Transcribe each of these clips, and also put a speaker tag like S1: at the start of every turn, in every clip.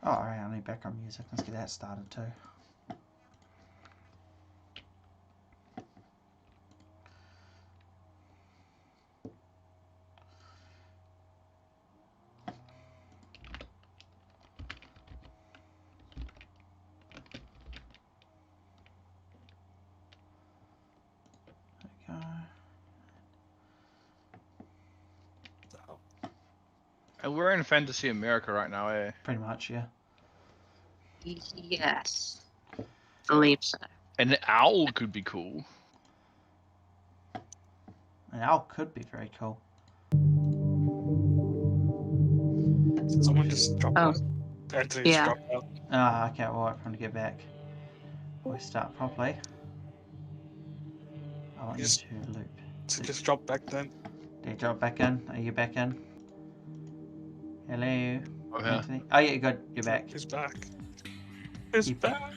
S1: Oh, alright, I need background music. Let's get that started too. There we go.
S2: And we're in fantasy America right now, eh?
S1: Pretty much, yeah.
S3: Yes. I believe so.
S2: An owl could be cool.
S1: An owl could be very cool.
S4: Someone just dropped out. Anthony's
S3: Yeah.
S4: dropped out.
S1: Ah, okay, we'll wait for him to get back. We start properly. I want you
S4: Just-
S1: to loop.
S4: So just drop back then.
S1: Did you drop back in? Are you back in? Hello?
S2: Oh, yeah.
S1: Anthony? Oh, yeah, good. You're back.
S4: He's back. He's
S1: You-
S4: back.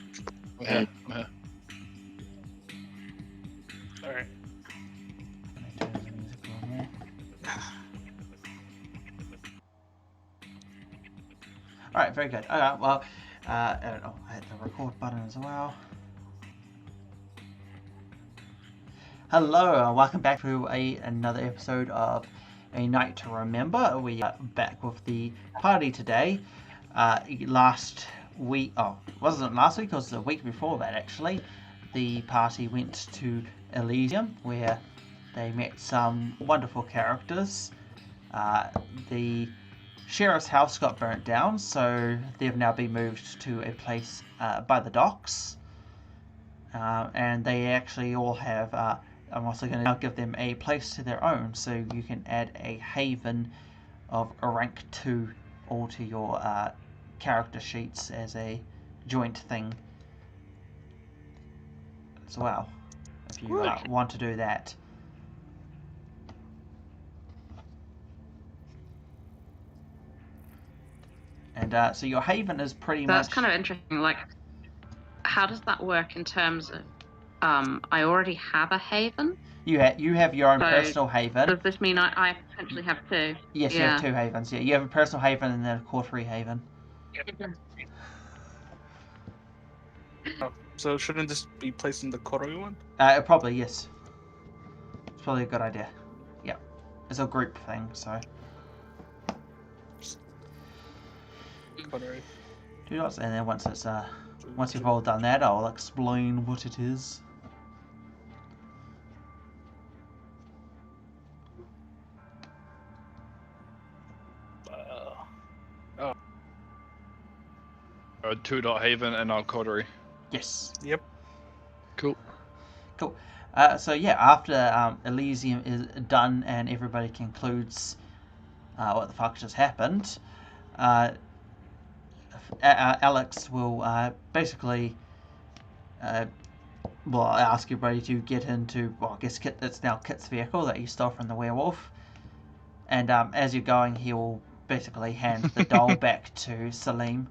S2: Yeah. Yeah.
S4: Alright.
S1: Let me turn the music a little more. Alright, very good. Alright, well, I don't know, I hit the record button as well. Hello, welcome back to another episode of A Night to Remember. We are back with the party today. Last week, wasn't last week, it was the week before that actually. The party went to Elysium where they met some wonderful characters. The sheriff's house got burnt down, so they've now been moved to a place by the docks. And they actually all have, I'm also going to now give them a place to their own, so you can add a haven of a rank 2 all to your character sheets as a joint thing as well, if you want to do that. And so your haven is pretty much...
S3: That's kind of interesting. Like, how does that work in terms of, I already have a haven?
S1: You have your own
S3: So,
S1: personal haven.
S3: Does this mean I potentially have two?
S1: Yes, you have two havens. Yeah, you have a personal haven and then a coterie haven.
S4: Oh, so shouldn't this be placed in the Koroi one?
S1: Probably, yes. It's probably a good idea. Yeah. It's a group thing, so...
S4: Koroi.
S1: Do not, and then once you've all done that, I'll explain what it is.
S2: Two dot haven and our coterie.
S1: Yes.
S4: Yep.
S2: Cool.
S1: Cool. So yeah, after Elysium is done and everybody concludes what the fuck just happened, Alex will basically ask everybody to get into, well, I guess it's now Kit's vehicle that you stole from the werewolf, and as you're going, he will basically hand the doll back to Salim.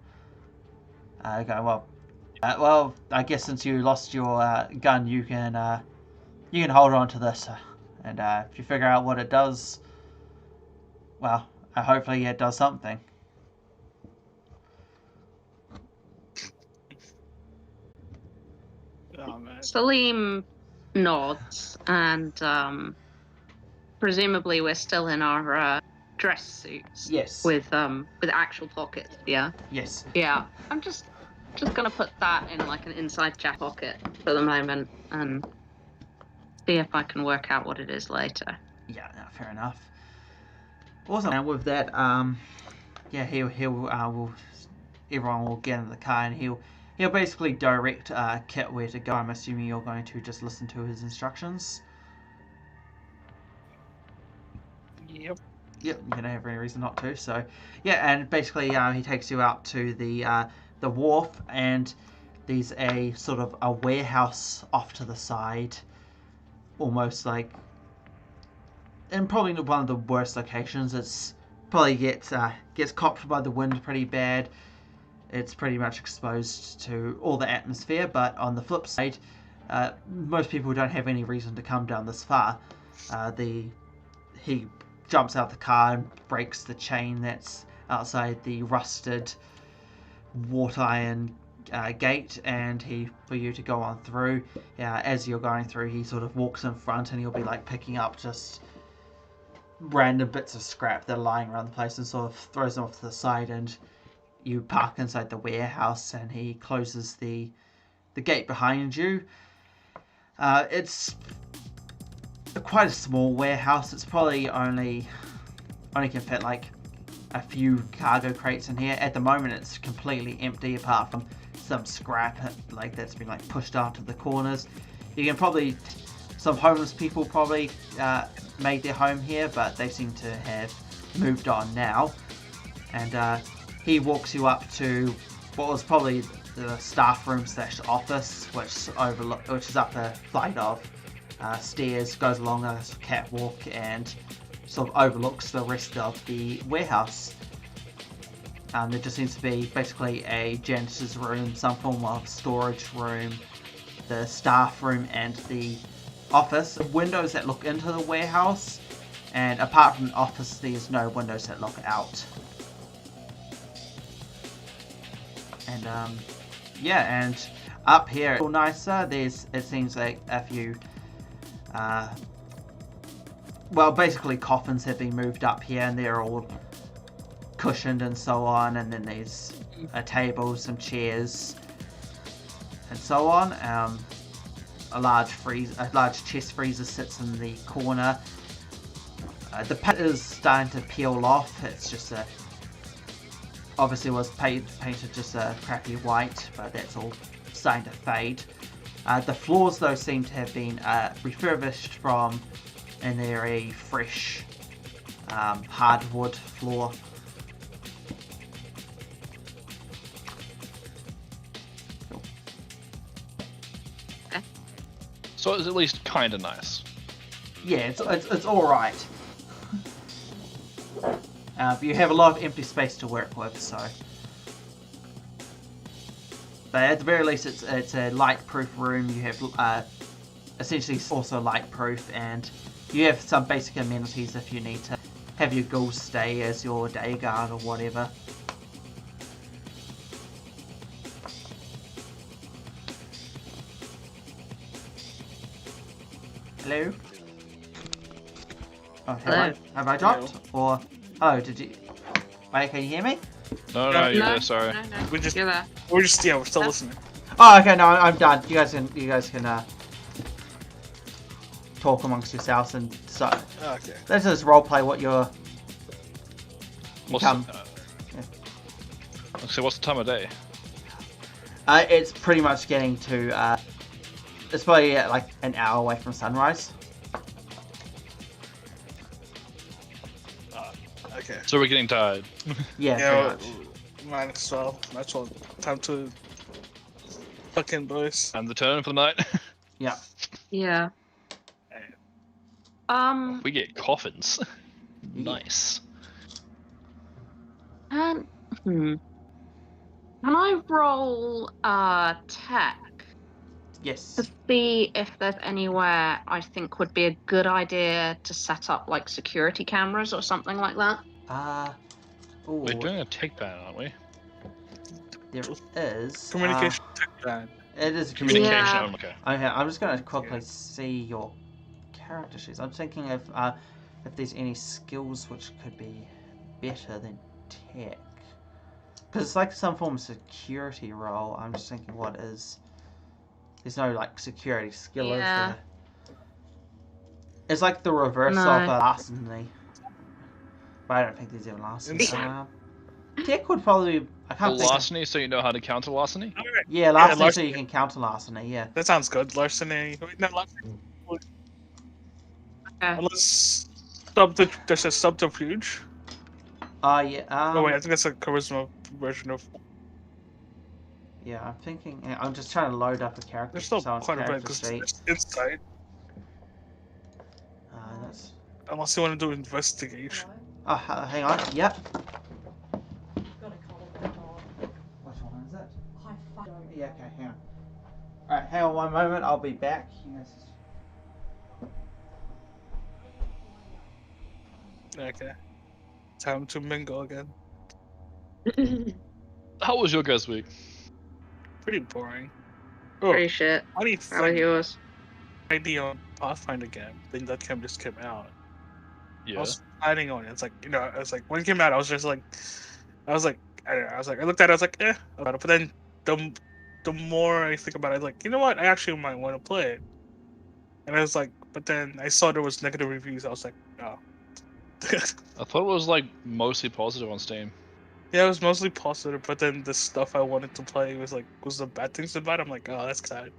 S1: Well, I guess since you lost your gun, you can hold on to this, and if you figure out what it does, well, hopefully it does something.
S4: Oh man.
S3: Salim nods, and presumably we're still in our dress suits.
S1: Yes.
S3: With actual pockets. Yeah.
S1: Yes.
S3: Yeah. I'm just gonna put that in like an inside jack pocket for the moment and see if I can work out what it is later.
S1: Yeah, no, fair enough. Awesome. And with that, yeah, everyone will get in the car and he'll basically direct Kit where to go. I'm assuming you're going to just listen to his instructions.
S4: Yep.
S1: Yep, you don't have any reason not to. So, yeah, and basically he takes you out to the wharf, and there's a sort of a warehouse off to the side, almost like, and probably one of the worst locations. It's probably gets copped by the wind pretty bad. It's pretty much exposed to all the atmosphere, but on the flip side, most people don't have any reason to come down this far. He jumps out the car and breaks the chain that's outside the rusted wrought iron gate, and for you to go on through. As you're going through, he sort of walks in front, and he'll be like picking up just random bits of scrap that are lying around the place and sort of throws them off to the side, and you park inside the warehouse, and he closes the gate behind you. It's quite a small warehouse. It's probably only can fit like a few cargo crates in here. At the moment, it's completely empty apart from some scrap like that's been like pushed out to the corners. You can probably some homeless people probably made their home here, but they seem to have moved on now. And he walks you up to what was probably the staff room / office, which is up a flight of stairs, goes along a catwalk, and sort of overlooks the rest of the warehouse. There just seems to be basically a janitor's room, some form of storage room, the staff room, and the office. Windows that look into the warehouse, and apart from the office, there's no windows that look out. And and up here, it's a little nicer. It seems like a few, basically coffins have been moved up here, and they're all cushioned and so on. And then there's a table, some chairs, and so on. A large chest freezer sits in the corner. The paint is starting to peel off. It's just obviously was painted just a crappy white, but that's all starting to fade. The floors though seem to have been refurbished from, and they're a fresh hardwood floor.
S2: So it's at least kind of nice.
S1: Yeah, it's all right. You have a lot of empty space to work with, so. But at the very least, it's a light-proof room. You have essentially also light-proof, and you have some basic amenities if you need to have your ghouls stay as your day guard or whatever. Hello? Oh, have I dropped? Or did you? Wait, can you hear me?
S2: No, you're there. Sorry.
S3: No.
S4: We're just
S3: You're there.
S4: we're still listening.
S1: Oh, okay. No, I'm done. You guys can talk amongst yourselves, and so
S4: Okay.
S1: let's just roleplay what you're.
S2: So what's the time of day?
S1: It's pretty much getting to. It's probably like an hour away from sunrise.
S4: Okay.
S2: So we're getting tired.
S1: Yeah, pretty much.
S4: Mine as well. That's all. Time to fucking boys.
S2: And the turn for the night.
S1: Yeah.
S3: Yeah.
S2: We get coffins. Nice.
S3: Can I roll tech
S1: Yes.
S3: to see if there's anywhere I think would be a good idea to set up like security cameras or something like that?
S2: We're doing a tech ban, aren't we?
S1: There is.
S4: Communication tech plan.
S1: It is
S2: Communication.
S3: Yeah.
S2: Okay.
S1: Okay, I'm just going to quickly see your character sheets. I'm thinking if there's any skills which could be better than tech. Because it's like some form of security role. I'm just thinking what is... There's no like security skill, is there? It's like the reverse of larceny. But I don't think there's even larceny. Tech would probably be... I can't think
S2: larceny, so you know how to counter larceny?
S1: Yeah, larceny, so
S4: larceny.
S1: you can counter larceny, yeah.
S4: That sounds good. Larceny. Wait, no, larceny.
S3: Okay.
S4: Unless there's a subterfuge.
S1: Yeah.
S4: Oh wait, I think that's a charisma version of.
S1: Yeah, I'm thinking. I'm just trying to load up a character.
S4: There's still
S1: someone's
S4: quite a bit
S1: character
S4: because
S1: sheet.
S4: it's inside.
S1: That's...
S4: Unless you want to do investigation.
S1: Oh, hang on. Yep. Which one is it? Yeah. Okay, hang on. All right, hang on one moment. I'll be back. You guys just...
S4: Okay. Time to mingle again.
S2: How was your guys' week?
S4: Pretty boring. Oh,
S3: Pretty shit.
S4: funny
S3: How was
S4: thing.
S3: yours?
S4: Idea on Pathfinder game. I think that game just came out. I
S2: Yeah.
S4: was planning on it. It's like, I was like, when it came out, I was just like, I don't know, I looked at it, I was like, about it. But then the more I think about it, I was like, you know what? I actually might want to play it. And I was like, but then I saw there was negative reviews. I was like, oh.
S2: I thought it was like mostly positive on Steam.
S4: Yeah, it was mostly positive, but then the stuff I wanted to play was the bad things about it. I'm like, oh, that's sad.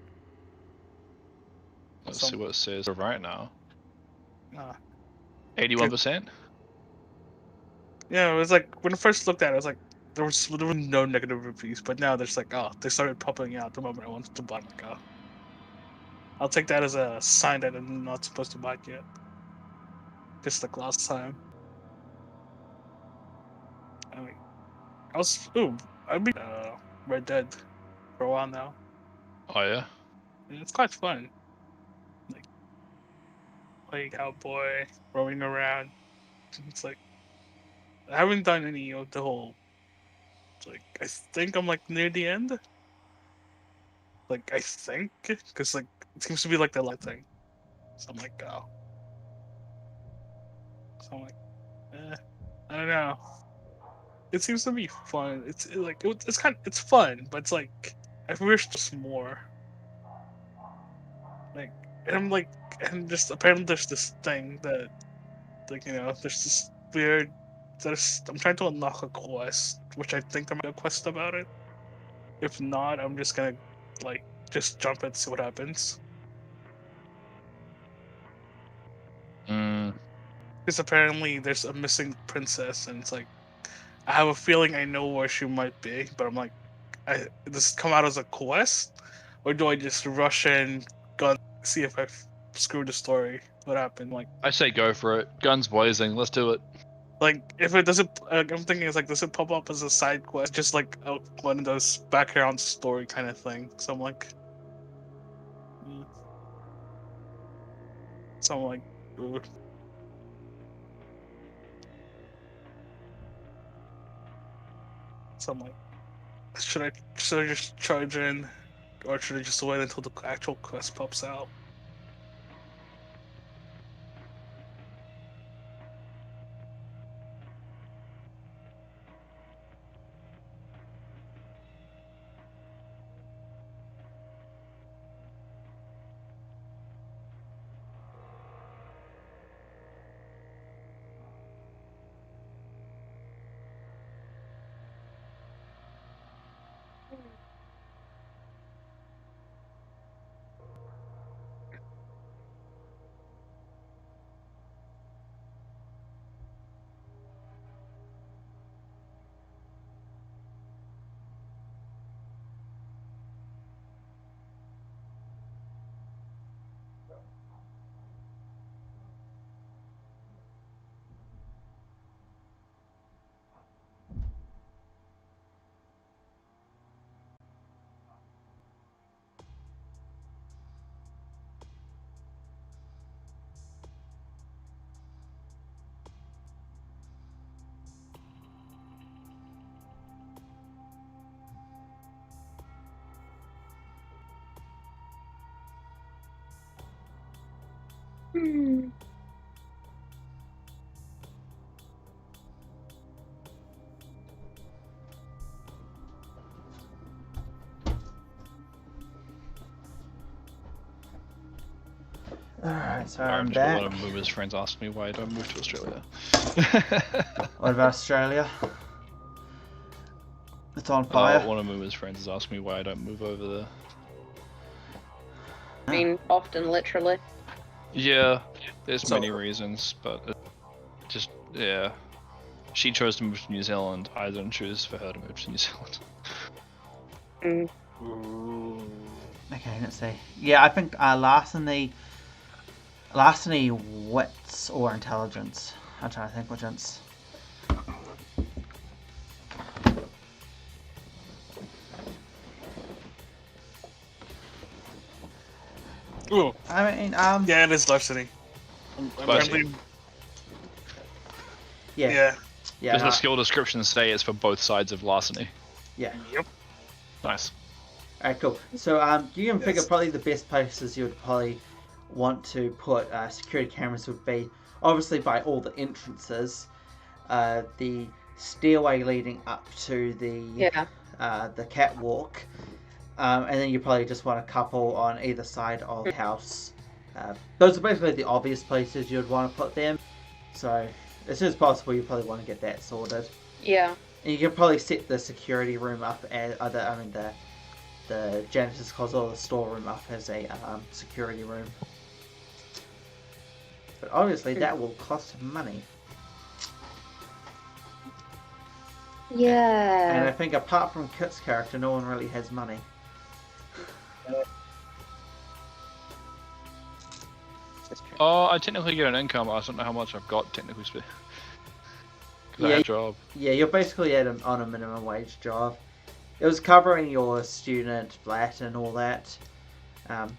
S2: Let's see what it says right now.
S4: Uh,
S2: 81%.
S4: Yeah, it was like when I first looked at it, I was like, there were no negative reviews, but now there's like, oh, they started popping out the moment I wanted to buy. I'm like, oh, I'll take that as a sign that I'm not supposed to buy it yet. Just like last time. I mean, I've been Red Dead for a while now.
S2: Oh yeah.
S4: And it's quite fun. Like playing cowboy, roaming around. It's like I haven't done any of the whole. Like I think I'm like near the end. Like I think, because like it seems to be like the light thing. So I'm like, oh. So I'm like, I don't know. It seems to be fun. It's fun, but it's like I wish just more. Like, and just apparently there's this thing that, like, there's this weird. I'm trying to unlock a quest, which I think there might be a quest about it. If not, I'm just gonna like just jump it and see what happens. Because apparently there's a missing princess, and it's like I have a feeling I know where she might be, but I'm like, does it come out as a quest, or do I just rush in, see if I screw the story? What happened? Like,
S2: I say go for it. Guns blazing. Let's do it.
S4: like if it doesn't, I'm thinking it's like, does it pop up as a side quest, just like one of those background story kind of thing? So I'm like, ooh. So I'm like, should I just charge in, or should I just wait until the actual quest pops out?
S1: Alright, so
S2: I'm
S1: I'm
S2: just
S1: back.
S2: a lot of movers friends ask me why I don't move to Australia.
S1: What about Australia? It's on fire.
S2: One of movers friends has asked me why I don't move over there.
S3: I mean, often, literally.
S2: Yeah, there's many reasons, but just, yeah. She chose to move to New Zealand, I didn't choose for her to move to New Zealand.
S1: Okay, let's see. Yeah, I think Larceny, wits or intelligence. I'm trying to think which one's.
S4: Ooh.
S1: I mean,
S4: Yeah, it is larceny.
S2: Larceny.
S1: Yeah.
S2: Does the skill description say it's for both sides of larceny?
S1: Yeah.
S4: Yep.
S2: Nice.
S1: Alright, cool. So you can figure probably the best places you would probably want to put security cameras would be obviously by all the entrances, the stairway leading up to the catwalk, and then you probably just want a couple on either side of the house. Those are basically the obvious places you'd want to put them. So as soon as possible, you probably want to get that sorted.
S3: Yeah.
S1: And you can probably set the security room up as the janitor's closet or the storeroom up as a security room. But obviously that will cost money.
S3: Yeah.
S1: And I think apart from Kit's character, no one really has money.
S2: Oh, I technically get an income. I just don't know how much I've got technically speaking. Because I have a job.
S1: Yeah, you're basically on a minimum wage job. It was covering your student flat and all that.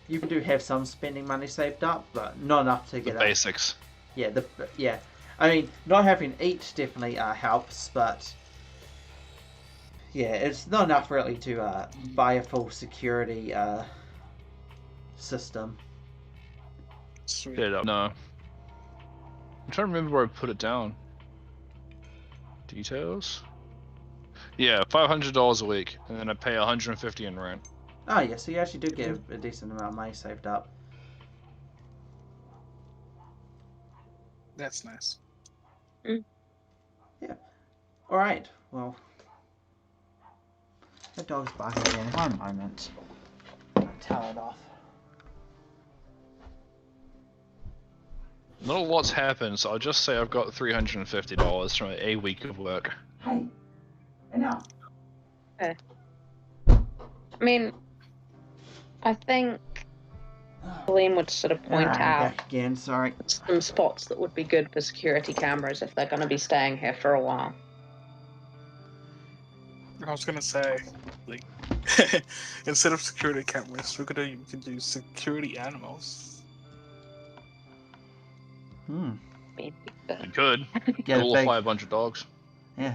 S1: You do have some spending money saved up, but not enough to get
S2: The basics.
S1: Yeah. I mean, not having to eat definitely helps, but yeah, it's not enough really to buy a full security system.
S4: Sweet.
S2: Yeah, no. I'm trying to remember where I put it down. Details? Yeah, $500 a week, and then I pay $150 in rent.
S1: Oh yeah, so you actually do get a decent amount of money saved up.
S4: That's nice.
S1: Yeah. Alright, well. The dog's barking again. One moment. Tell it off.
S2: Not a lot's happened, so I'll just say I've got $350 from a week of work.
S1: Hey, enough.
S3: Okay. I mean, I think Liam would sort of point out
S1: back again, sorry.
S3: some spots that would be good for security cameras if they're going to be staying here for a while.
S4: I was gonna say, like, instead of security cameras, we could do security animals.
S3: Maybe, but...
S2: You could.
S1: Get
S2: Qualify a bunch of dogs.
S1: Yeah.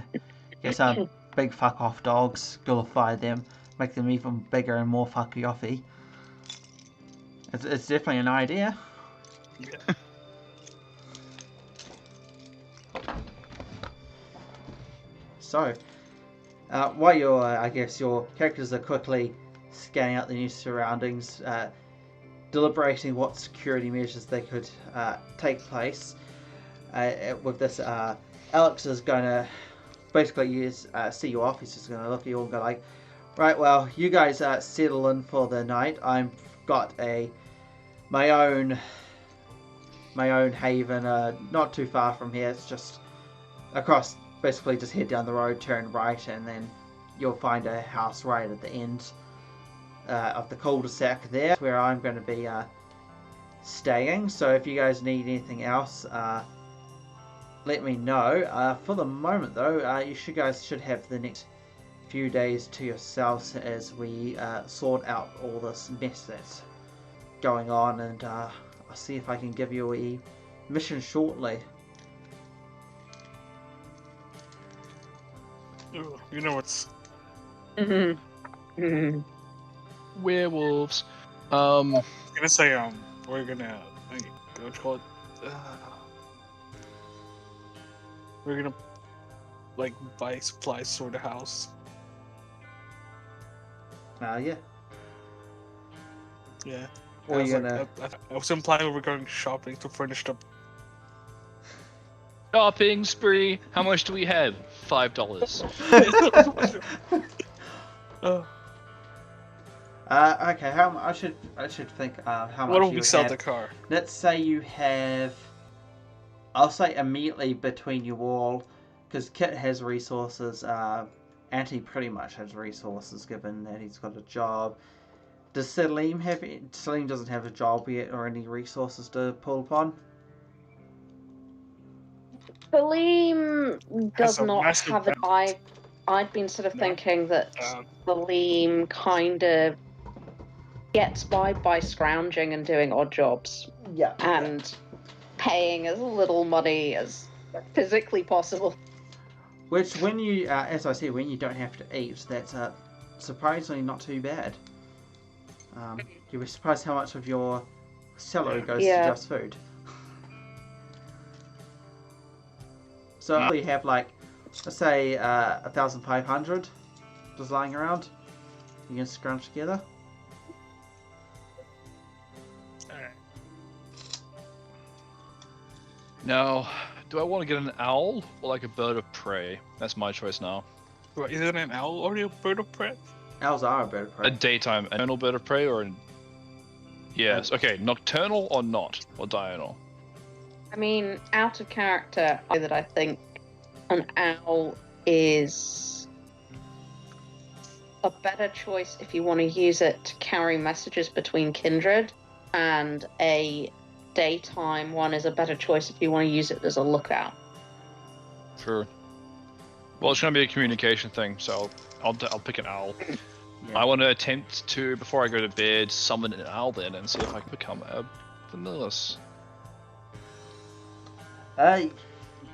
S1: Get some big fuck off dogs, glorify them, make them even bigger and more fucky offy. It's definitely an idea.
S4: Yeah.
S1: So, while I guess your characters are quickly scanning out the new surroundings, deliberating what security measures they could take place. With this, Alex is going to basically see you off. He's just going to look at you all and go like, right, well, you guys settle in for the night. I've got my own haven, not too far from here. It's just across. Basically, just head down the road, turn right, and then you'll find a house right at the end of the cul-de-sac there, where I'm going to be staying. So if you guys need anything else, let me know. For the moment, though, you guys should have the next few days to yourselves as we sort out all this mess that's going on, and I'll see if I can give you a mission shortly.
S4: Ooh, you know what's
S2: Werewolves.
S4: I'm gonna say we're gonna what you call it? We're gonna like buy supplies for the house.
S1: Yeah.
S4: Yeah.
S1: Or
S4: I was,
S1: you're
S4: like,
S1: gonna...
S4: I was implying we were going shopping to furnish the.
S2: Shopping spree. How much do we have? $5.
S1: Okay. I should think how much.
S4: What will
S1: you
S4: we sell
S1: have.
S4: the car?
S1: Let's say you have. I'll say immediately between you all, because Kit has resources. Auntie pretty much has resources, given that he's got a job. Does Salim have? Salim doesn't have a job yet, or any resources to pull upon.
S3: Salim does not have a... I'd been sort of thinking that Salim kind of gets by scrounging and doing odd jobs.
S1: Yeah.
S3: And paying as little money as physically possible.
S1: Which, when you, as I said, when you don't have to eat, that's surprisingly not too bad. You'll be surprised how much of your salary goes to just food. So you have like, let's say 1,500 just lying around. You can scrunch together.
S2: Now, do I want to get an owl or like a bird of prey? That's my choice now.
S4: What, is it an owl or a bird of prey?
S1: Owls are a bird of prey.
S2: A daytime nocturnal bird of prey or an... Yes, okay, nocturnal or not? Or diurnal?
S3: I mean, out of character, that I think an owl is a better choice if you want to use it to carry messages between kindred, and a daytime one is a better choice if you want to use it as a lookout.
S2: Sure. Well, it's going to be a communication thing, so I'll pick an owl.
S1: Yeah.
S2: I want to attempt to, before I go to bed, summon an owl then and see if I can become a vanillas.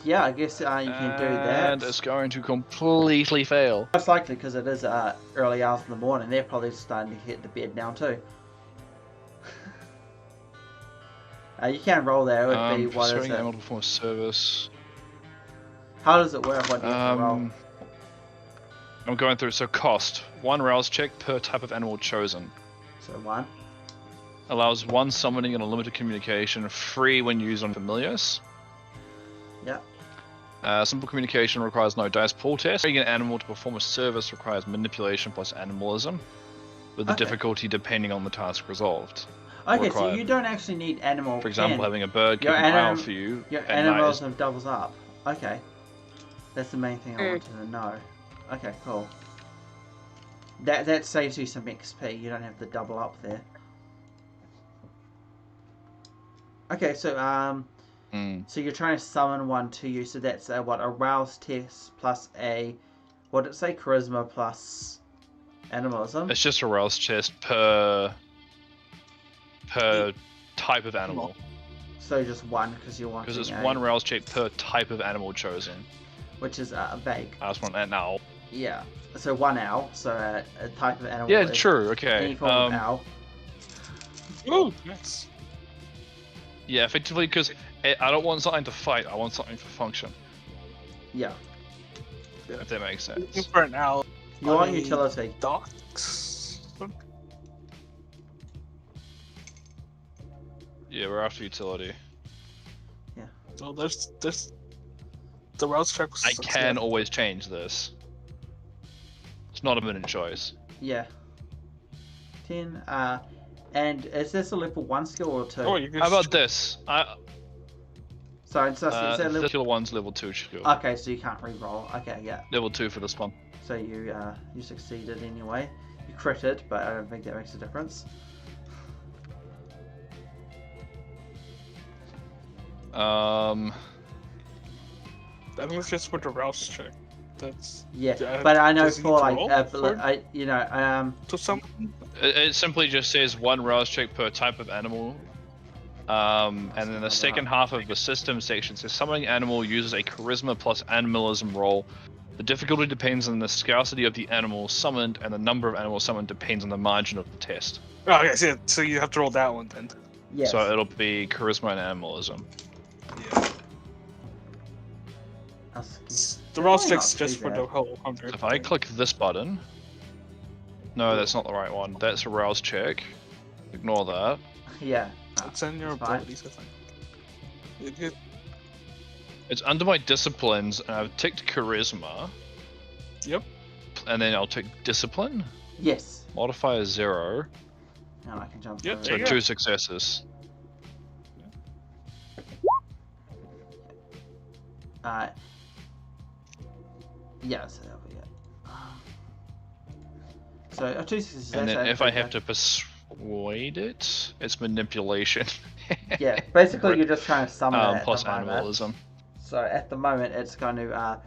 S1: Yeah, I guess you can do that.
S2: And it's going to completely fail.
S1: Most likely because it is early hours in the morning. They're probably starting to hit the bed now too. You can roll there. It would be, what is
S2: persuading
S1: it?
S2: animal to perform a service.
S1: How does it work? What do you have to roll?
S2: I'm going through, so cost. 1 rouse check per type of animal chosen.
S1: So 1.
S2: Allows 1 summoning and unlimited communication, free when used on familiars.
S1: Yeah.
S2: Simple communication requires no dice pool test. Freeing an animal to perform a service requires manipulation plus animalism, with the difficulty depending on the task resolved.
S1: Okay, so you don't actually need animal.
S2: For example, having a bird keep
S1: Your
S2: an eye out for you.
S1: Your
S2: at night
S1: animalism doubles up. Okay. That's the main thing I wanted to know. Okay, cool. That saves you some XP. You don't have to double up there. Okay, so so you're trying to summon one to you. So that's what, a rouse test plus a, what did it say, charisma plus animalism?
S2: It's just a rouse test per type of animal.
S1: So just 1 because you're wanting.
S2: Because it's 1 rouse check per type of animal chosen.
S1: Which is vague.
S2: I just want an owl.
S1: Yeah. So 1 owl. So a type of animal.
S2: Yeah,
S1: is
S2: true. Okay.
S1: Any form of owl.
S4: Oh, nice.
S2: Yeah, effectively, because I don't want something to fight. I want something to function.
S1: Yeah.
S2: If that makes sense.
S4: Looking for an owl.
S1: You want utility.
S4: Docks.
S2: Yeah, we're after utility.
S4: Yeah. So there's the rouse check.
S2: I can always change this. It's not a minute choice.
S1: Yeah. 10. And is this a level 1 skill or 2?
S4: Oh, you can.
S2: How about this?
S1: Sorry, so is that
S2: The
S1: level?
S2: particular one's level 2 skill.
S1: Okay, so you can't re-roll. Okay, yeah.
S2: Level 2 for this one.
S1: So you succeeded anyway. You critted, but I don't think that makes a difference.
S4: I think it's just with the rouse check. That's
S1: But I know
S4: does he
S1: for like
S4: roll to some.
S2: It simply just says 1 rouse check per type of animal. And then the second half of the system section says summoning animal uses a charisma plus animalism roll. The difficulty depends on the scarcity of the animal summoned, and the number of animals summoned depends on the margin of the test.
S4: Oh, okay, so you have to roll that one then.
S1: Yes.
S2: So it'll be charisma and animalism.
S4: Yeah. The rouse check's
S1: not
S4: just
S1: too
S4: for
S1: bad.
S4: the whole 100.
S2: If I click this button... No, that's not the right one. That's a rouse check. Ignore that.
S1: Yeah.
S4: It's in your
S1: it's fine.
S4: abilities, I think.
S2: It's under my disciplines, and I've ticked charisma.
S4: Yep.
S2: And then I'll tick discipline.
S1: Yes.
S2: Modifier 0.
S1: And I can jump
S4: Yeah,
S1: through.
S2: So
S4: there you
S2: 2
S4: go.
S2: successes.
S1: Yeah, so that'll be it. So 2 successes.
S2: And then
S1: that's
S2: if I
S1: okay.
S2: have to persuade it, it's manipulation.
S1: Yeah, basically you're just trying to summon it at
S2: plus
S1: the moment.
S2: animalism.
S1: So at the moment it's going to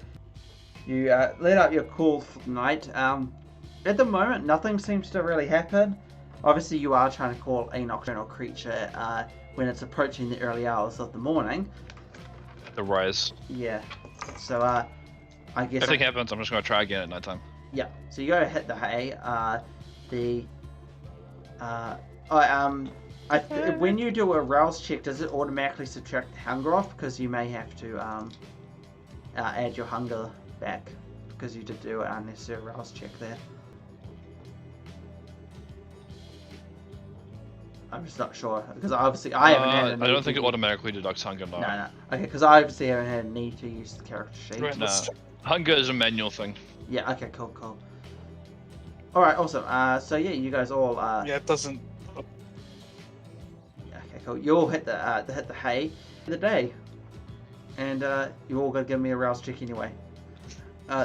S1: you let out your call for the night. At the moment nothing seems to really happen. Obviously you are trying to call a nocturnal creature when it's approaching the early hours of the morning.
S2: The rise.
S1: Yeah. So I guess.
S2: If anything happens, I'm just gonna try again at nighttime.
S1: Yeah. So you go hit the hay. When you do a rouse check, does it automatically subtract hunger off? Because you may have to add your hunger back because you did do an unnecessary rouse check there. I'm just not sure because obviously I haven't had.
S2: I don't think it automatically deducts hunger. No.
S1: No. Okay, because I obviously haven't had a need to use the character sheet.
S4: Right,
S2: No. Hunger is a manual thing.
S1: Yeah. Okay. Cool. All right. Awesome. So yeah, you guys all.
S4: Yeah, it doesn't.
S1: Okay. Cool. You all hit the hay for the day, and you all got to give me a rouse check anyway.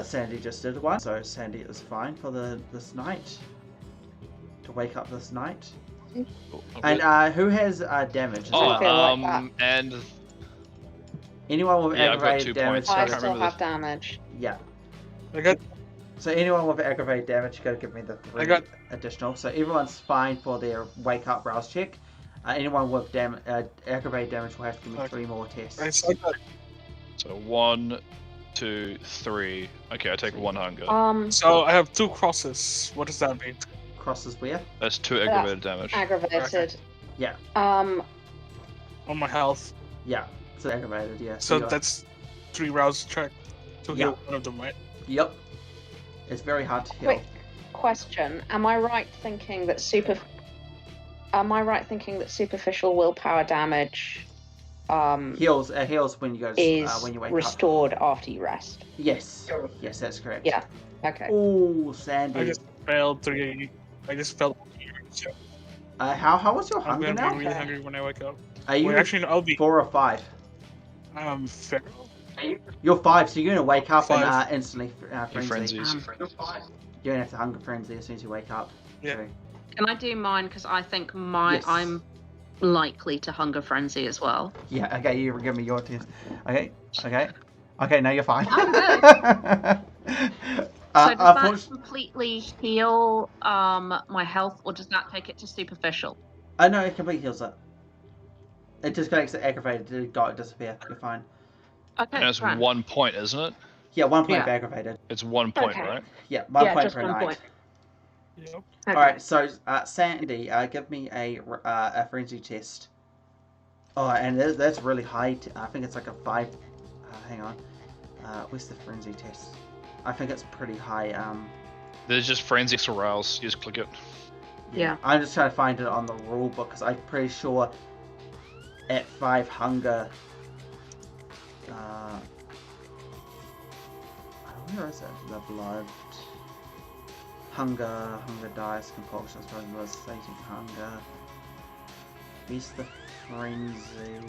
S1: Sandy just did one, so Sandy is fine for this night. To wake up this night. And who has damage?
S2: And
S1: anyone with aggravated damage.
S3: I still have damage.
S1: Yeah.
S4: I got.
S1: So anyone with aggravated damage, you got to give me the 3 additional. So everyone's fine for their wake up rouse check. Anyone with aggravated damage will have to give me 3 more tests.
S2: So 1, 2, 3. Okay, I take 1 hunger.
S4: So I have 2 crosses. What does that mean?
S1: Crosses where?
S2: That's 2 aggravated damage.
S3: Aggravated.
S4: Okay.
S1: Yeah.
S4: On my health.
S1: Yeah. So aggravated. Yeah.
S4: So that's 3 rouse check to heal one of them, right?
S1: Yep. It's very hard to heal.
S3: Quick question: Am I right thinking that superficial willpower damage
S1: heals when you
S3: is
S1: when you wake
S3: restored
S1: up.
S3: after you rest?
S1: Yes, that's correct.
S3: Yeah. Okay.
S1: Oh, Sandy.
S4: I just failed 3. I just felt.
S1: How was your hunger
S4: I'm
S1: now?
S4: gonna be really hungry when I wake up.
S1: Are you
S4: actually, I'll be
S1: 4 or 5?
S4: feral.
S1: You're 5, so you're gonna wake up
S4: 5.
S1: and instantly frenzy.
S2: Frenzies.
S1: You're gonna have to hunger frenzy as soon as you wake up.
S4: Yeah.
S1: So.
S3: Can I do mine? Because I think
S1: Yes.
S3: I'm likely to hunger frenzy as well.
S1: Yeah. Okay. You give me your test. Okay. Now you're fine.
S3: I'm good. So does that completely heal my health, or does that take it to superficial?
S1: No, it completely heals it. It just makes it aggravated. It disappear. You're fine.
S3: Okay.
S2: And it's 1 point, isn't it?
S1: Yeah, 1 point for aggravated.
S2: It's 1 point,
S3: Okay.
S2: right?
S1: Yeah, 1 point
S3: just
S1: per
S3: 1
S1: night.
S3: point.
S4: Yep.
S3: Okay.
S1: All right, so Sandy, give me a frenzy test. Oh, and that's really high. I think it's like a 5. Hang on. Where's the frenzy test? I think it's pretty high.
S2: There's just frenzy arouse. You just click it.
S3: Yeah.
S1: I'm just trying to find it on the rule book because I'm pretty sure at 5 hunger. Where is it? The blood. Hunger dice, compulsions, motivating hunger. Beast the frenzy.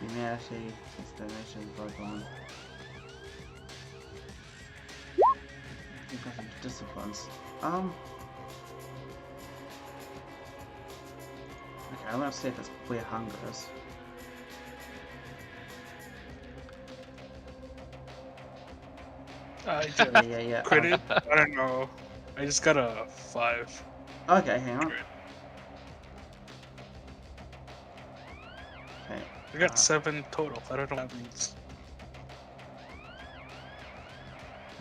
S1: Humanity, donation, bloodborne. Disciplines. Okay, I'm gonna see if it's where hunger is. Yeah.
S4: Credit? I don't know. I just got a 5.
S1: Okay, hang on. Okay.
S4: I got 7 total. I don't know what that means.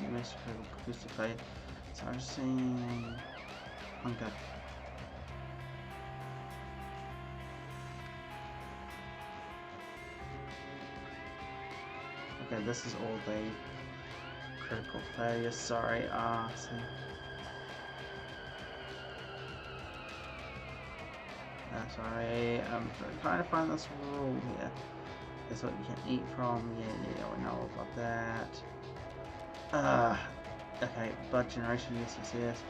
S1: You missed boost to play. So I'm just seeing hunger. Okay, this is all the critical failure. Sorry. Sorry. I'm trying to find this rule here. This is what you can eat from. Yeah, we know about that. Okay, blood generation, yes,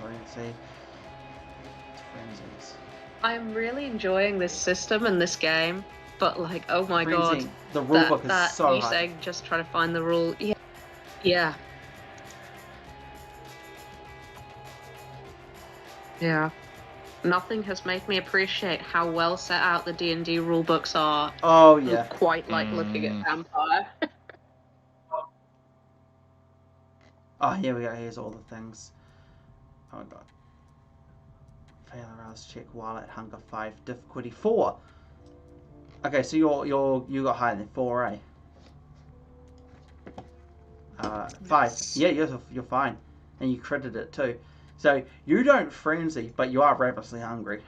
S1: potency, frenzies.
S3: I'm really enjoying this system and this game, but like, oh my god,
S1: the rulebook is so
S3: you
S1: hard.
S3: saying just try to find the rule, yeah. Nothing has made me appreciate how well set out the D&D rulebooks are.
S1: Oh yeah.
S3: Quite like looking at Vampire.
S1: Oh, here we go. Here's all the things. Oh my god. Fail arouse check while at hunger 5, difficulty 4. Okay, so you got higher than 4, eh? 5.
S4: Yes.
S1: Yeah, you're fine. And you critted it too. So you don't frenzy, but you are ravenously hungry.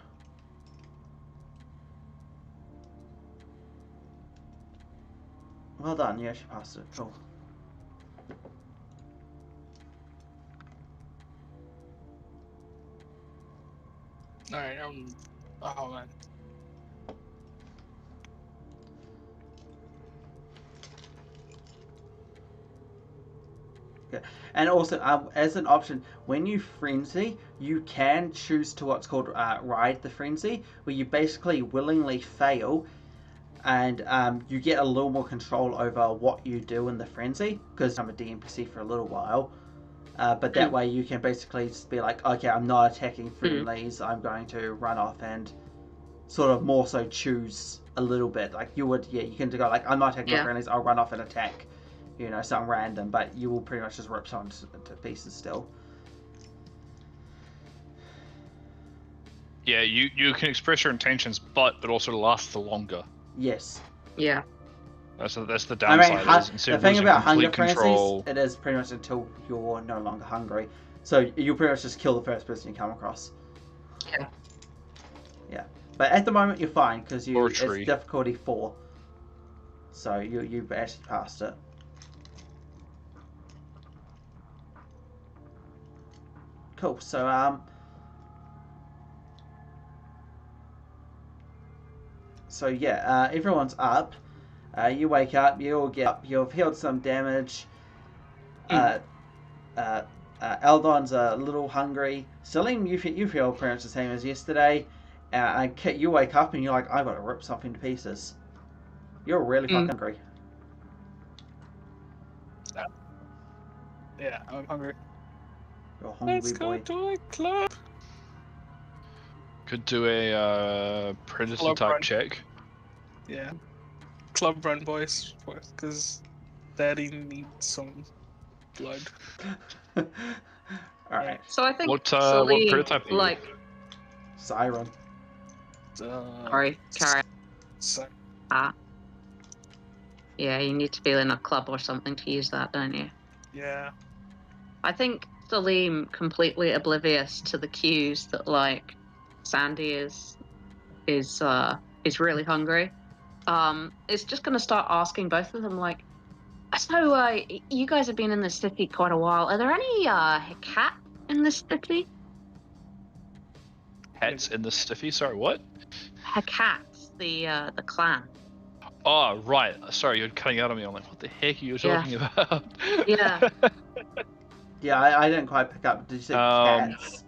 S1: Well done, you actually passed it. Cool.
S4: Alright, oh man.
S1: Yeah. And also, as an option, when you frenzy, you can choose to what's called ride the frenzy, where you basically willingly fail, and you get a little more control over what you do in the frenzy, because I'm a DNPC for a little while. But that way you can basically just be like, okay, I'm not attacking friendlies, I'm going to run off and sort of more so choose a little bit. Like you would, you can go like, I'm not attacking my friendlies, I'll run off and attack, something random, but you will pretty much just rip someone to pieces still.
S2: Yeah, you can express your intentions, but it also lasts the longer.
S1: Yes.
S3: Yeah.
S2: That's the downside.
S1: The thing about hunger frenzies, it is pretty much until you're no longer hungry. So you pretty much just kill the first person you come across.
S3: Yeah.
S1: Yeah. But at the moment you're fine, because it's
S2: tree.
S1: difficulty 4. So you actually passed it. Cool. So everyone's up. You wake up. You all get up. You've healed some damage. Eldon's a little hungry. Celine, you feel pretty much the same as yesterday. And Kit, you wake up and you're like, I've got to rip something to pieces. You're really fucking hungry.
S4: Yeah, I'm hungry.
S1: You're a hungry
S4: Let's go
S1: boy.
S4: to a club.
S2: Could do a predator
S4: Club
S2: type
S4: run.
S2: check.
S4: Yeah. Club run, boys. Because daddy needs some blood.
S1: Alright.
S3: So I think
S2: What
S3: Celine,
S2: predator type are you?
S3: like,
S1: Siren.
S3: sorry, carry.
S4: So,
S3: Yeah, you need to be in a club or something to use that, don't you?
S4: yeah.
S3: I think Salim, completely oblivious to the cues that like Sandy is really hungry, is just gonna start asking both of them like, so you guys have been in this city quite a while. Are there any cat in this city?
S2: Hats in the stiffy? Sorry, what?
S3: Cats, the clan.
S2: Oh, right. Sorry, you're cutting out on me. I'm like, what the heck are you talking about?
S3: Yeah.
S1: Yeah, I didn't quite pick up. Did you say cats?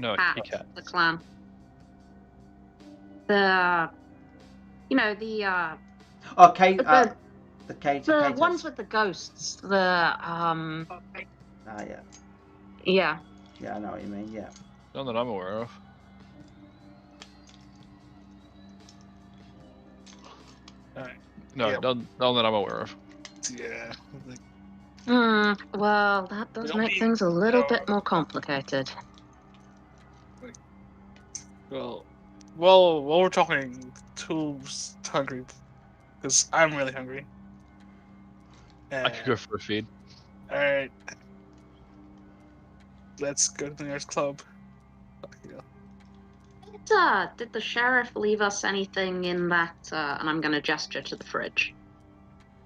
S2: No,
S3: Cats,
S2: cats.
S3: the clan. The
S1: Oh, Kate.
S3: the
S1: The
S3: ones with the ghosts.
S1: yeah.
S3: Yeah.
S1: Yeah, I know what you mean. Yeah.
S2: None that I'm aware of.
S4: Alright.
S2: No,
S4: Yeah.
S2: none that I'm aware of.
S4: Yeah.
S3: Well, that does
S4: It'll
S3: make
S4: be,
S3: things a little bit more complicated.
S4: Well, while we're talking, Tool's hungry. Because I'm really hungry.
S2: I could go for a feed.
S4: Alright. Let's go to the nearest club.
S3: Did the sheriff leave us anything in that, and I'm gonna gesture to the fridge.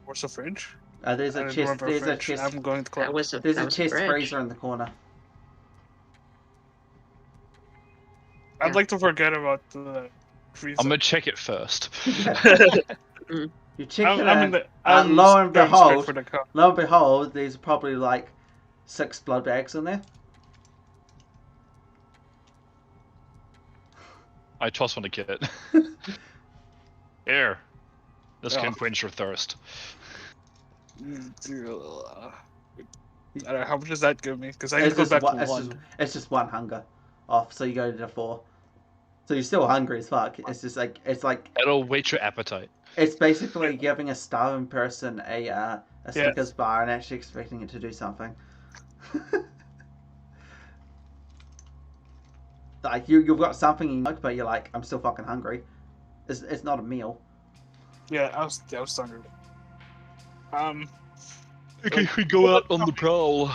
S4: Where's the fridge?
S1: There's a chest. There's a chest.
S4: I'm going to club.
S1: There's a chest freezer in the corner.
S4: I'd like to forget about the freezer.
S2: I'm gonna check it first.
S1: You check it out.
S4: I'm
S1: lo and
S4: going straight
S1: behold,
S4: for the car.
S1: there's probably like 6 blood bags in there.
S2: I toss one to Kit. Here. This can quench your thirst.
S4: How much does that give me? Because I need to go back to 1.
S1: It's just 1 hunger off, so you go to 4. So you're still hungry as fuck. It's just like
S2: It'll whet your appetite.
S1: It's basically giving a starving person a Snickers bar and actually expecting it to do something. Like you've got something you like, but you're like, I'm still fucking hungry. It's not a meal.
S4: Yeah, I was hungry.
S2: Okay, we go out on the prowl.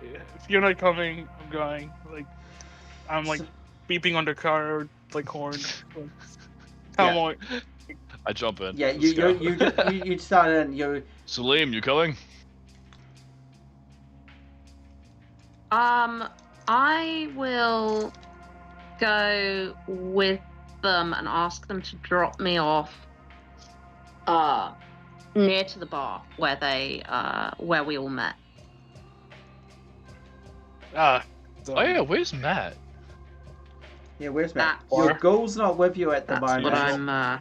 S4: If you're not coming, I'm going. Like, I'm like beeping on the car like horn. Like, come on.
S2: I jump in.
S1: Yeah,
S2: Let's go.
S1: you start in. You.
S2: Salim, you coming?
S3: I will go with them and ask them to drop me off near to the bar where where we all met.
S2: Oh yeah, where's Matt?
S1: Yeah, where's Matt?
S3: That's
S1: Your ghoul's not with you at the
S3: That's
S1: moment.
S3: what I'm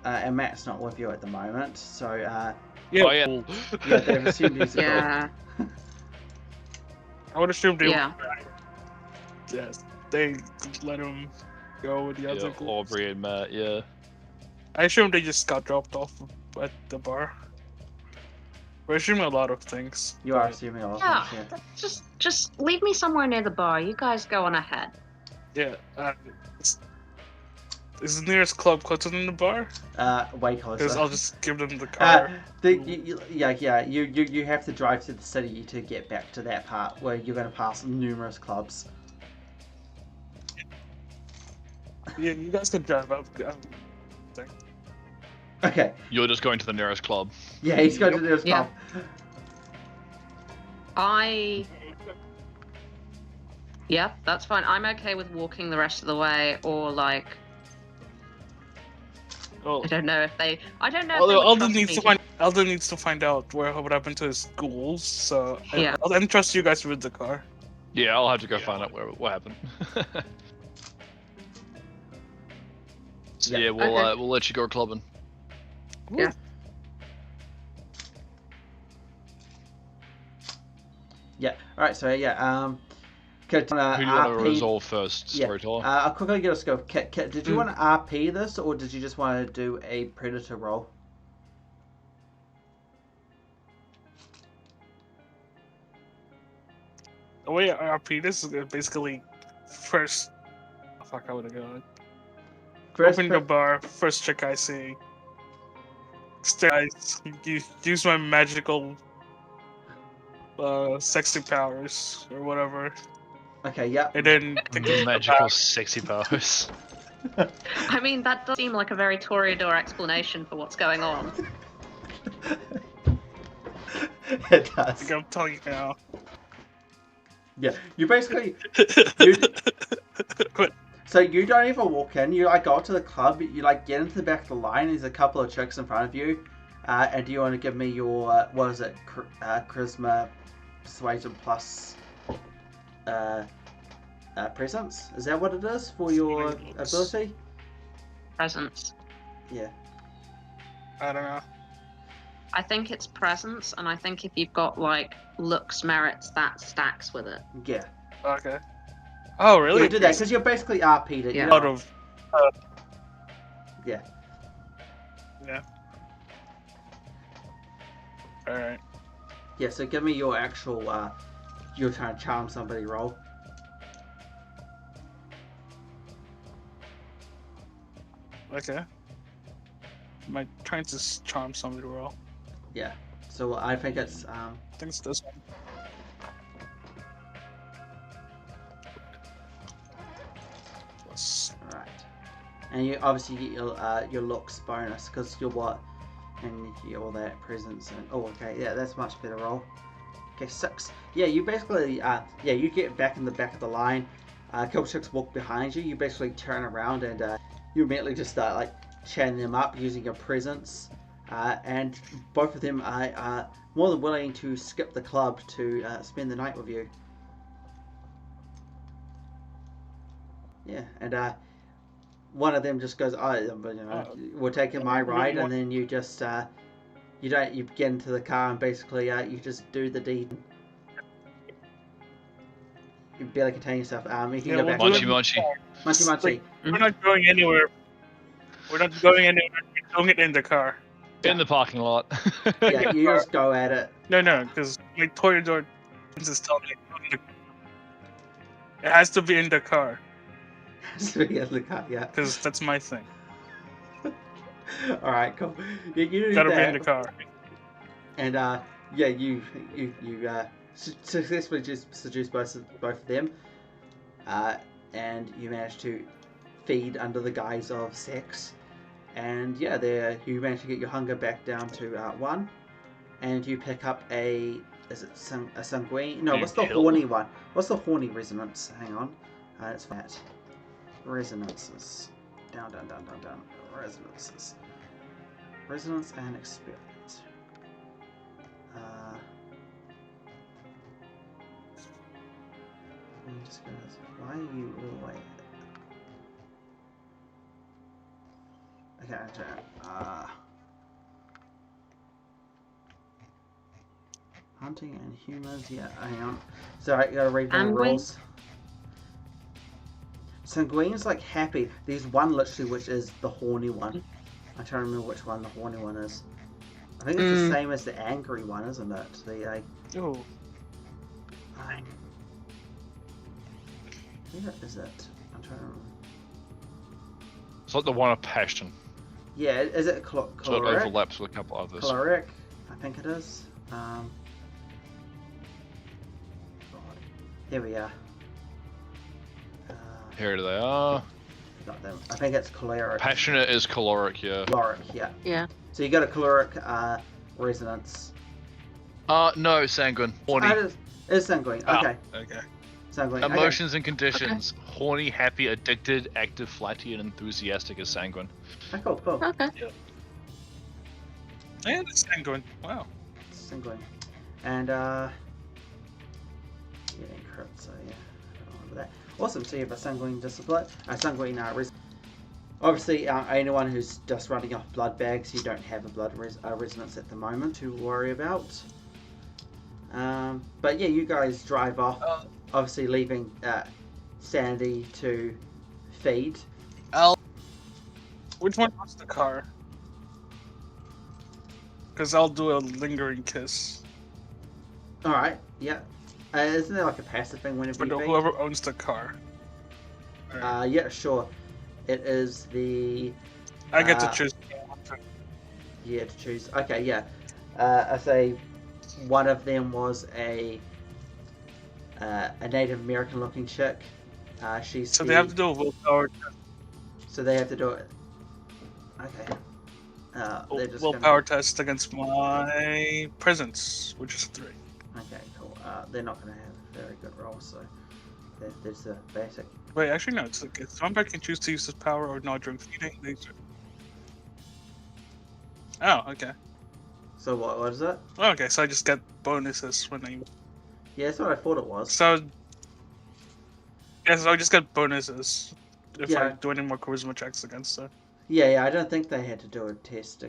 S1: and Matt's not with you at the moment, so
S4: Yeah.
S2: Oh yeah.
S1: yeah, they've assumed he's a ghoul.
S3: yeah.
S4: I would assume they
S3: Yeah.
S4: Yes, they let him go with the other ghouls.
S2: Aubrey and Matt, yeah.
S4: I assume they just got dropped off at the bar. We're assuming a lot of things.
S1: You are
S4: but-
S1: assuming a lot
S3: Yeah.
S1: of things, yeah.
S3: Just leave me somewhere near the bar. You guys go on ahead.
S4: Yeah. Is the nearest club closer than the bar?
S1: Way
S4: Because
S1: closer.
S4: I'll just give them the car.
S1: You have to drive to the city to get back to that part where you're going to pass numerous clubs.
S4: Yeah, you guys can drive up.
S1: Okay.
S2: You're just going to the nearest club.
S1: Yeah, he's going to the nearest
S3: Yeah.
S1: club.
S3: Yeah, that's fine. I'm okay with walking the rest of the way, or like
S4: Oh.
S3: I don't know if they. I don't know. If
S4: Although
S3: they would
S4: Alden
S3: trust
S4: needs
S3: me
S4: to find Alden needs to find out what happened to his ghouls. So
S3: Yeah.
S4: I'll entrust you guys with the car.
S2: Yeah, I'll have to go find out what happened. So
S1: Yeah.
S2: yeah, we'll
S3: Okay.
S2: we'll let you go clubbing.
S3: Yeah.
S1: Yeah. All right. So yeah.
S2: Who do you want to
S1: RP
S2: resolve first,
S1: Yeah.
S2: storyteller?
S1: I'll quickly get a scope. Kit, did you want to RP this, or did you just want to do a predator roll?
S4: The way I RP this is basically first. Oh, fuck, I would have gone. Open the bar, first chick I see. Guys, use my magical, sexy powers or whatever,
S1: Okay. Yeah.
S4: and then
S2: Magical sexy powers.
S3: I mean, that does seem like a very Toreador explanation for what's going on.
S1: It does.
S4: I'm telling you now.
S1: Yeah. You basically.
S4: But
S1: So you don't even walk in. You like go up to the club. You like get into the back of the line. There's a couple of chicks in front of you. And do you want to give me your what is it? Charisma, persuasion plus presence? Is that what it is for your ability?
S3: Presence.
S1: Yeah.
S4: I don't know.
S3: I think it's presence, and I think if you've got like looks merits, that stacks with it.
S1: Yeah.
S4: Okay. Oh, really?
S1: You do that because you're basically RP'd it.
S3: Yeah.
S1: You know?
S4: Out of.
S1: Yeah.
S4: Yeah. All right.
S1: Yeah. So give me your actual. You're trying to charm somebody roll.
S4: Okay. Am I trying to charm somebody roll?
S1: Yeah. So I think it's
S4: I think it's this one. Plus.
S1: Alright. And you obviously get your looks bonus because you're what? And you get all that presence and oh okay, yeah, that's much better roll. Okay, 6. Yeah, you basically yeah, you get back in the back of the line. A couple chicks walk behind you, you basically turn around and you immediately just start like chatting them up using your presence. And both of them are more than willing to skip the club to spend the night with you. Yeah, and one of them just goes, we're taking my ride, and then you just you get into the car and basically you just do the deed. You barely contain yourself. You can go back.
S2: Munchy.
S1: Munchy.
S4: We're not going anywhere. We're not going anywhere. We're doing it in the car.
S2: In the parking lot.
S1: Yeah, you just go at it.
S4: No, because like Toreador is telling me it has to be in the car
S1: Yeah.
S4: because that's my thing.
S1: All right, cool. You do
S4: Gotta
S1: that.
S4: be in the car.
S1: And yeah, you successfully just seduce both of them, and you manage to feed under the guise of sex. And yeah, there you manage to get your hunger back down to 1, and you pick up a sanguine. No, what's the horny one? What's the horny resonance? Hang on, it's that resonances. Down. Resonances. Resonance and experience. I'm just gonna. Why are you all the way? Okay. Hunting and humans. Yeah, hang on. Sorry, you gotta read the rules. Sanguine's like happy. There's one literally which is the horny one. I'm trying to remember which one the horny one is. I think it's the same as the angry one, isn't it? The like.
S4: Oh.
S1: Where is it? I'm trying to remember.
S2: It's like the one of passion.
S1: Yeah, is it caloric?
S2: So it overlaps with a couple others.
S1: Caloric, I think it is. Here we are.
S2: Here they are.
S1: Got them. I think it's caloric.
S2: Passionate is caloric, yeah.
S1: Caloric, yeah.
S3: Yeah.
S1: So you got a caloric resonance.
S2: No, sanguine. Horny.
S1: It is sanguine. Okay.
S4: Okay.
S1: Sanguine.
S2: Emotions and conditions. Okay. Horny, happy, addicted, active, flighty, and enthusiastic is sanguine.
S1: Okay. Cool.
S3: Okay.
S4: Yep. Yeah, it's sanguine. Wow.
S1: Sanguine. And encrypt, so yeah. I don't remember that. Awesome, so you have a sanguine discipline. Sanguine obviously, anyone who's just running off blood bags, you don't have a blood resonance at the moment to worry about. But yeah, you guys drive off, obviously leaving Sandy to feed.
S4: Which one wants the car? Because I'll do a lingering kiss.
S1: Alright, yeah. Isn't there like a passive thing whenever you feed?
S4: Whoever owns the car.
S1: Yeah, sure. It is the...
S4: I get to choose.
S1: Yeah, to choose. Okay, yeah. I say one of them was a Native American looking chick. She's
S4: so they have to do a willpower test.
S1: So they have to do it. Okay.
S4: Willpower test against my presence, which is 3.
S1: Okay, cool. They're not going to have a very good roll, so there's the basic.
S4: Wait, actually no. It's like vampire can choose to use his power or not during feeding. Oh, okay.
S1: So what is it?
S4: Oh, okay, so I just get bonuses when I.
S1: Yeah, that's what I thought it was.
S4: So. Yeah, so I just get bonuses if
S1: Yeah.
S4: I do any more charisma checks against her.
S1: Yeah, I don't think they had to do a test.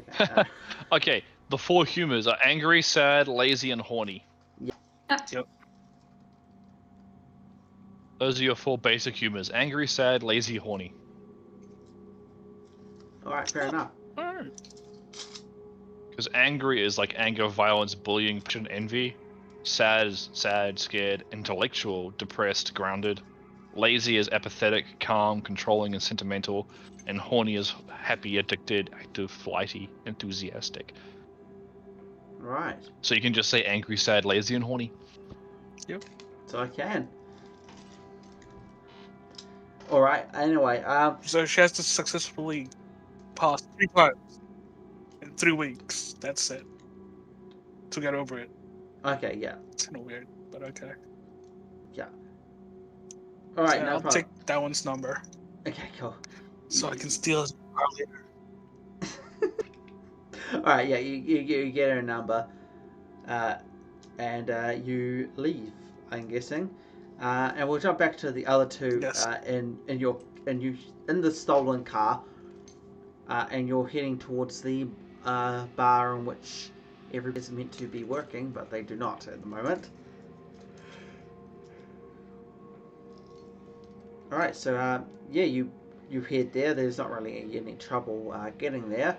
S2: Okay, the 4 humors are angry, sad, lazy, and horny.
S4: Yep.
S2: Those are your 4 basic humors. Angry, sad, lazy, horny.
S1: Alright, fair enough.
S4: Alright.
S2: Because angry is like anger, violence, bullying, passion, envy. Sad is sad, scared, intellectual, depressed, grounded. Lazy is apathetic, calm, controlling, and sentimental. And horny is happy, addicted, active, flighty, enthusiastic.
S1: Right.
S2: So you can just say angry, sad, lazy, and horny.
S4: Yep.
S1: So I can. Alright, anyway,
S4: So she has to successfully pass 3 times in 3 weeks. That's it. To get over it.
S1: okay, yeah.
S4: It's kind of weird, but okay.
S1: Yeah. Alright,
S4: So
S1: no
S4: I'll
S1: problem.
S4: take that one's number.
S1: Okay, cool.
S4: So I can steal his car later.
S1: Alright, yeah, you get her number. And you leave, I'm guessing. And we'll jump back to the other 2
S4: Yes.
S1: in the stolen car. And you're heading towards the bar in which everybody's meant to be working, but they do not at the moment. Alright, so yeah, you head there. There's not really any trouble getting there.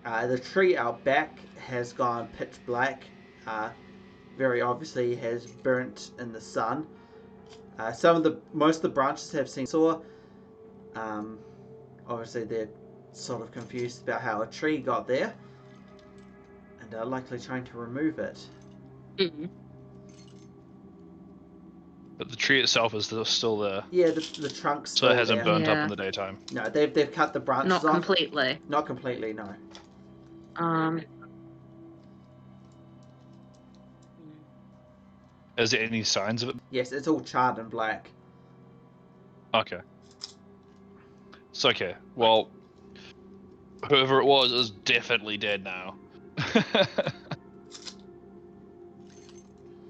S1: The tree out back has gone pitch black. Very obviously has burnt in the sun. Most of the branches have seen saw. Obviously they're sort of confused about how a tree got there. they're likely trying to remove it.
S3: Mm-hmm.
S2: But the tree itself is still there.
S1: Yeah, the trunk's
S2: So
S1: still
S2: it hasn't
S1: there.
S2: burnt up
S3: Yeah.
S2: in the daytime.
S1: No, they've cut the branches
S3: Not
S1: off.
S3: completely.
S1: Not completely, no.
S2: Is there any signs of it?
S1: Yes, it's all charred and black.
S2: Okay. It's okay. Well, whoever it was is definitely dead now.